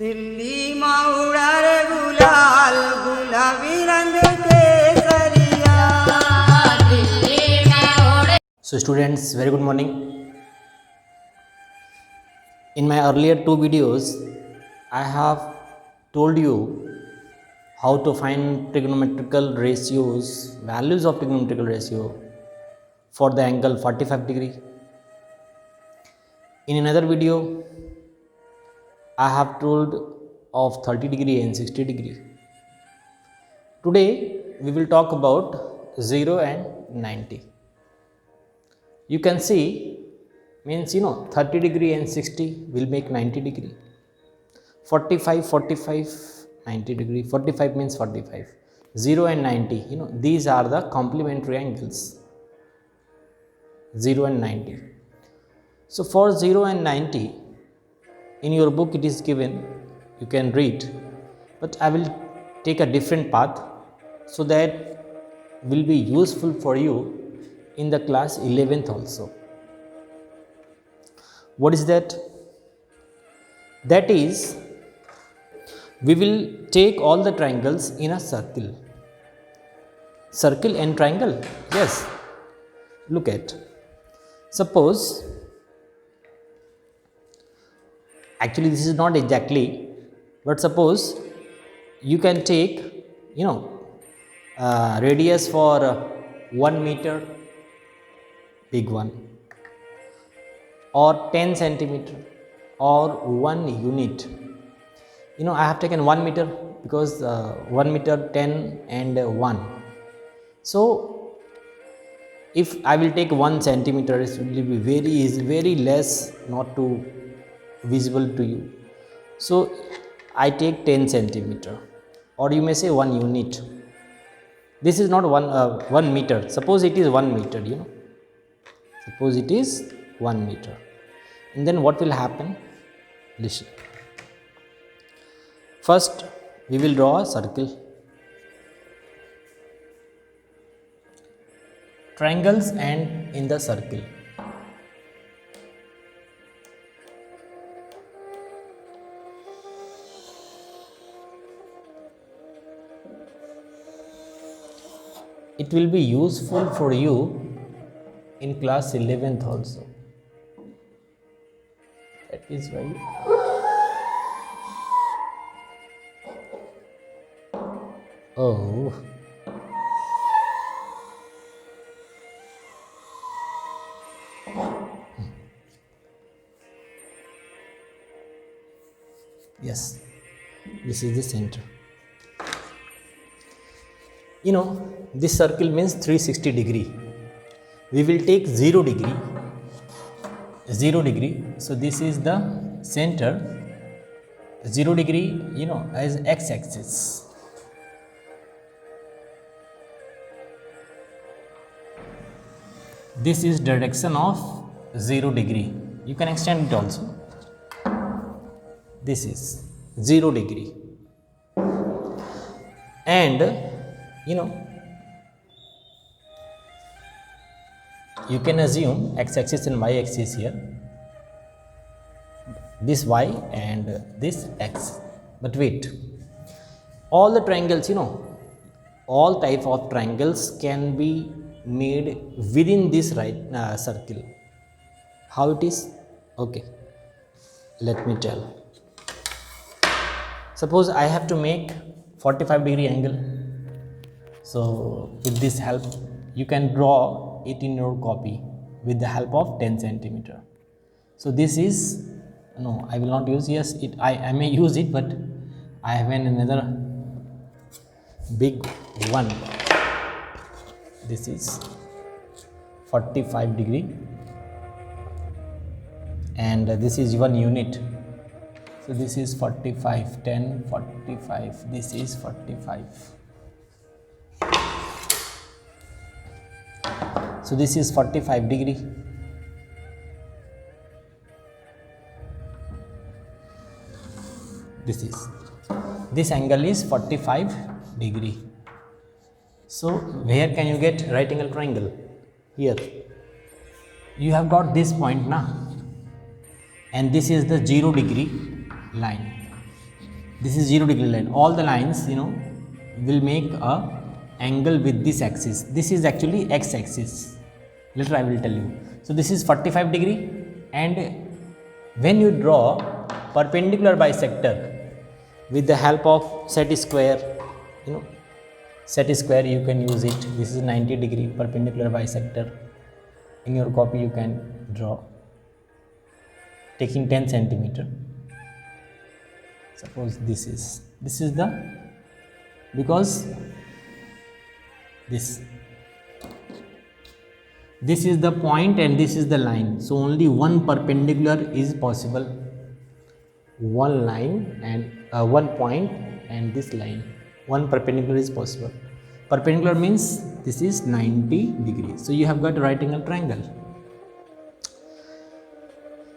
दिल्लीમાં ઉડારે ગુલાલ ગુલાબી રંગ કેસરિયા. So students, very good morning. In my earlier two videos, I have told you how to find trigonometrical ratios, values of trigonometrical ratio for the angle 45 degree. In another video, I have told of 30 degree and 60 degree. Today, we will talk about 0 and 90. You can see, means 30 degree and 60 will make 90 degree. 45, 90 degree. 45 means 45. 0 and 90, these are the complementary angles. 0 and 90. So for 0 and 90, in your book it is given, you can read, but I will take a different path so that will be useful for you in the class 11th also. What is that? That is, we will take all the triangles in a circle. Circle and triangle, yes. Look at, suppose, actually this is not exactly, but suppose you can take radius for 1 meter, big one, or 10 centimeter, or 1 unit. I have taken 1 meter because 1 meter, 10 and 1. So if I will take 1 centimeter, it will be very easy, very less, not too visible to you. So I take 10 centimeter, or you may say 1 unit. This is not 1 meter. Suppose it is 1 meter, suppose it is 1 meter. And then what will happen? Listen. First, we will draw a circle. Triangles end in the circle. It will be useful for you in class 11th also. That is why. Oh. Yes, this is the center. This circle means 360 degree. We will take 0 degree. 0 degree. So this is the center. 0 degree, as x-axis. This is direction of 0 degree. You can extend it also. This is 0 degree. And you can assume x-axis and y-axis here. This y and this x. But wait. All the triangles, all type of triangles can be made within this circle. How it is? Okay. Let me tell. Suppose I have to make 45 degree angle. So with this help, you can draw it in your copy with the help of 10 centimeter. So this is, no, I will not use, yes, I may use it, but I have another big one. This is 45 degree and this is 1 unit. So this is 45, 10, 45, this is 45. So this is 45 degree. This angle is 45 degree. So where can you get right angle triangle? Here. You have got this point now, and this is the 0 degree line. This is 0 degree line. All the lines, will make a angle with this axis. This is actually x axis. Later I will tell you. So this is 45 degree, and when you draw perpendicular bisector with the help of set square, set square you can use it. This is 90 degree perpendicular bisector. In your copy you can draw taking 10 centimeter. Suppose this is the, because this is the point and this is the line, so only one perpendicular is possible, one line and one point, and this line, one perpendicular is possible. Perpendicular means this is 90 degrees, so you have got a right angle triangle.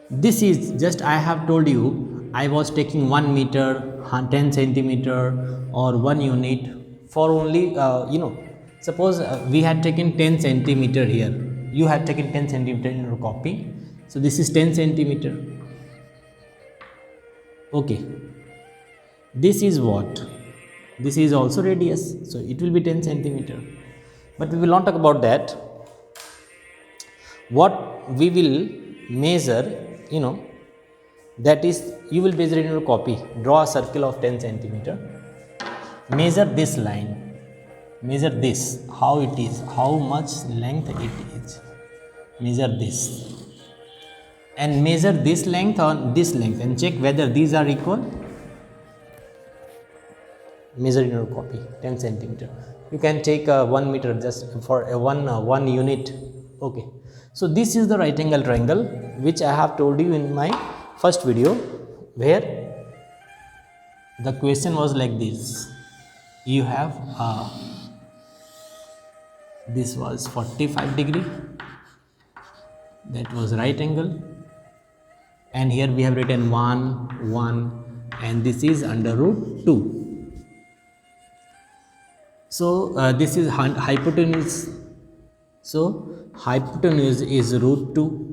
This is just, I have told you, I was taking 1 meter, 10 centimeter or 1 unit for only, suppose we had taken 10 centimeter here, you had taken 10 centimeter in your copy, so this is 10 centimeter. Okay, this is what? This is also radius, so it will be 10 centimeter. But we will not talk about that. What we will measure, that is, you will measure in your copy. Draw a circle of 10 centimeter. Measure this line. Measure this, how it is, how much length it is. Measure this. And measure this length on this length and check whether these are equal. Measure in your copy 10 centimeter. You can take 1 meter just for one unit. Okay. So this is the right angle triangle which I have told you in my first video, where the question was like this. You have this was 45 degree, that was right angle, and here we have written 1, 1, and this is under root 2. So this is hypotenuse. So hypotenuse is root 2,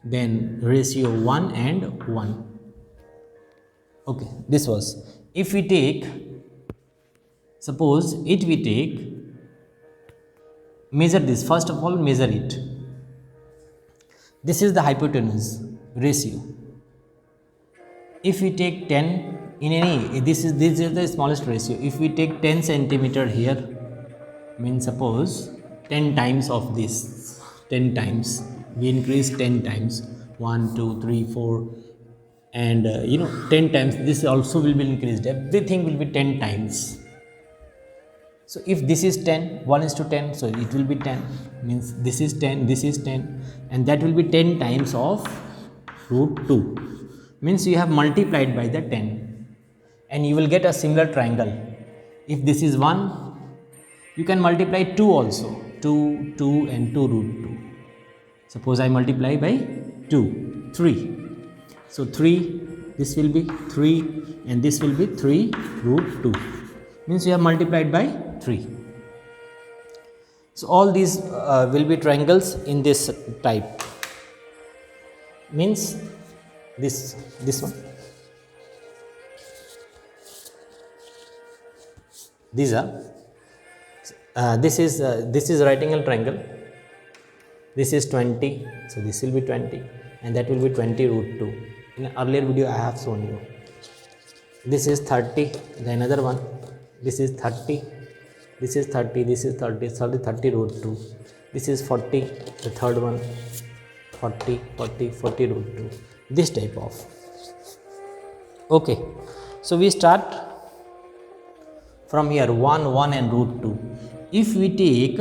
then ratio 1 and 1. Okay, this was, if we take, suppose it we take, measure this, first of all measure it. This is the hypotenuse ratio. If we take 10 in any, this is the smallest ratio. If we take 10 centimeter here, means suppose 10 times of this, 10 times, we increase 10 times, 1, 2, 3, 4, and 10 times, this also will be increased, everything will be 10 times. So if this is 10, 1 is to 10, so it will be 10, means this is 10, this is 10, and that will be 10 times of root 2, means you have multiplied by the 10, and you will get a similar triangle. If this is 1, you can multiply 2 also, 2, 2 and 2 root 2. Suppose I multiply by 2, 3. So 3, this will be 3 and this will be 3 root 2. Means you have multiplied by 3. So all these will be triangles in this type. Means this one. These are. This is right angle triangle. This is 20, so this will be 20, and that will be 20 root 2. In an earlier video I have shown you. This is 30, the another one. This is 30, this is 30, this is 30, 30 root 2. This is 40, the third one, 40, 40, 40 root 2. This type of. Okay, so we start from here, 1, 1 and root 2. If we take,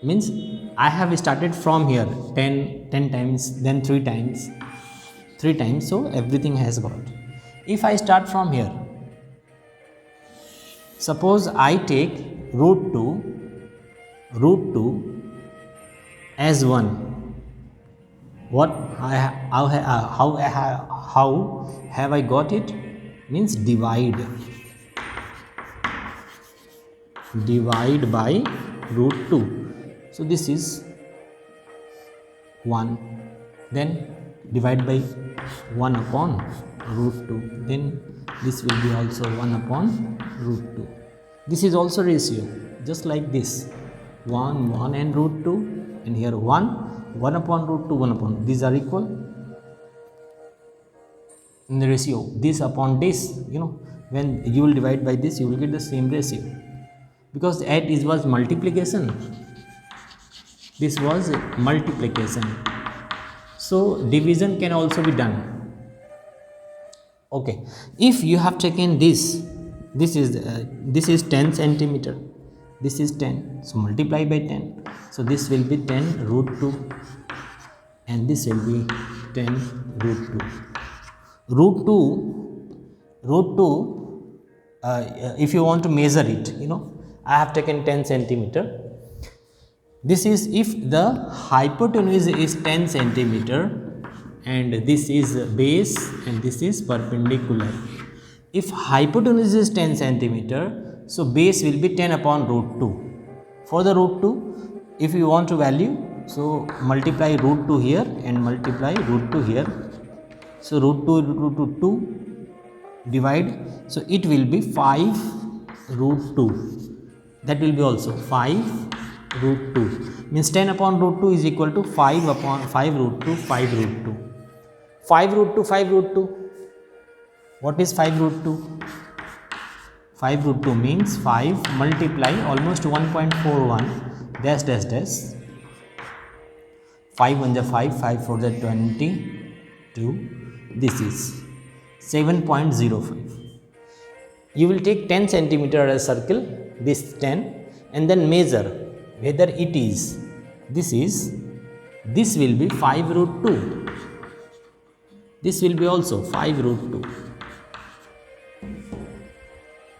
means I have started from here 10 times, then 3 times, so everything has got. If I start from here, suppose I take root 2 as 1. What how have I got it? Means divide by root 2. So this is 1, then divide by 1 upon root 2, then this will be also 1 upon root 2. This is also ratio, just like this, 1, 1 and root 2, and here 1 upon root 2, 1 upon, these are equal in the ratio, this upon this, when you will divide by this, you will get the same ratio, because it was multiplication, this was multiplication, so division can also be done. Okay, if you have taken this is 10 centimeter, this is 10, so multiply by 10, so this will be 10 root 2 and this will be 10 root 2. Root 2, if you want to measure it, I have taken 10 centimeter. This is if the hypotenuse is 10 centimeter and this is base and this is perpendicular. If hypotenuse is 10 centimeter, so base will be 10 upon root 2. For the root 2, if you want to value, so multiply root 2 here and multiply root 2 here. So root 2 divide, so it will be 5 root 2. That will be also 5 root 2. Means 10 upon root 2 is equal to 5 upon 5 root 2, 5 root 2. 5 root 2, 5 root 2. What is 5 root 2? 5 root 2 means 5 multiply almost 1.41 dash dash dash. 5 1 is 5, 5 4 is 22. This is 7.05. You will take 10 centimeter as a circle, this 10, and then measure whether it is, this will be 5 root 2. This will be also 5 root 2.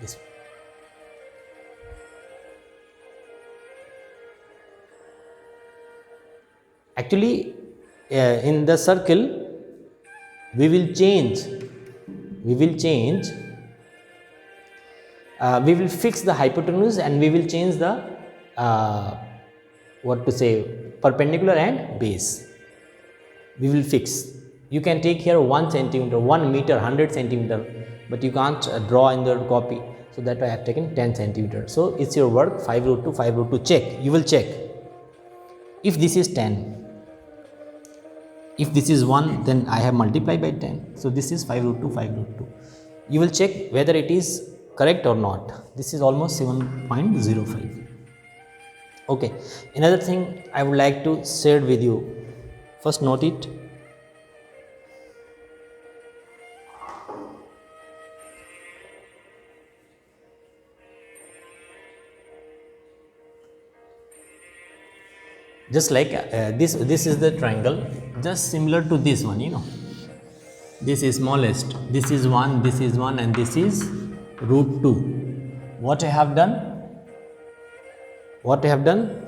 This. Actually, in the circle, we will change, we will fix the hypotenuse and we will change the perpendicular and base. We will fix. You can take here 1 centimeter, 1 meter, 100 centimeter, but you can't draw in the copy. So that I have taken 10 centimeter. So it's your work, 5 root 2, 5 root 2. Check. You will check. If this is 10. If this is 1, then I have multiplied by 10. So this is 5 root 2, 5 root 2. You will check whether it is correct or not. This is almost 7.05. Okay. Another thing I would like to share with you. First note it. Just like this is the triangle, just similar to this one, this is smallest, this is 1, this is 1 and this is root 2. What I have done,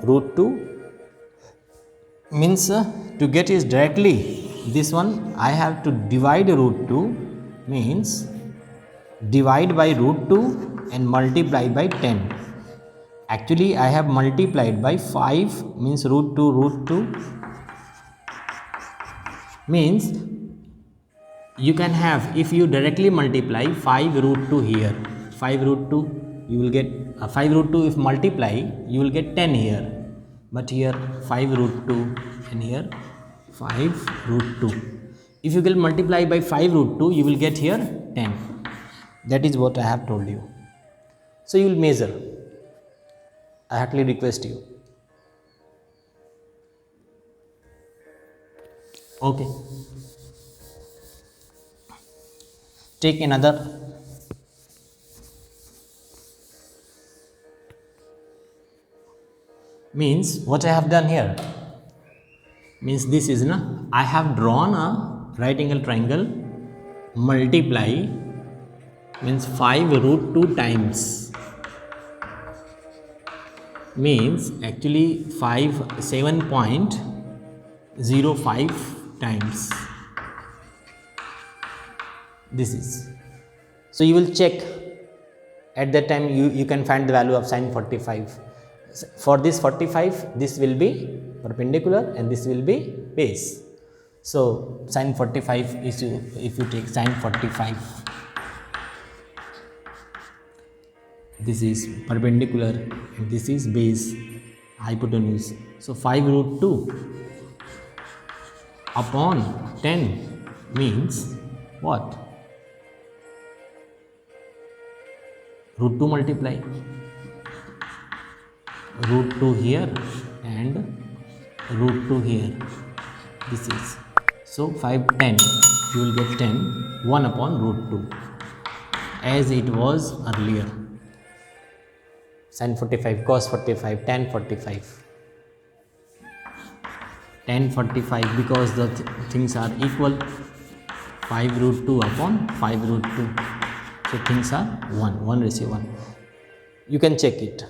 root 2 means to get is directly this one, I have to divide root 2, means divide by root 2 and multiply by 10. Actually, I have multiplied by 5, means root 2, means you can have, if you directly multiply 5 root 2 here, 5 root 2, you will get 5 root 2 if multiply, you will get 10 here, but here 5 root 2 and here 5 root 2. If you will multiply by 5 root 2, you will get here 10. That is what I have told you. So you will measure. I heartily request you. Okay. Take another. Means what I have done here. Means this is I have drawn a right angle triangle. Multiply means 5 root 2 times. Means actually 7.05 times. This is. So you will check at that time you can find the value of sin 45. For this 45, this will be perpendicular and this will be base. So sine 45 is, if you take sine 45, this is perpendicular and this is base, hypotenuse. So 5 root 2 upon 10 means what? Root 2 multiply root 2 here and root 2 here. This is, so 5 10, you will get 10 1 upon root 2 as it was earlier. Sin 45, cos 45, tan 45, tan 45, because the things are equal. 5 root 2 upon 5 root 2, so things are 1 ratio 1. You can check it.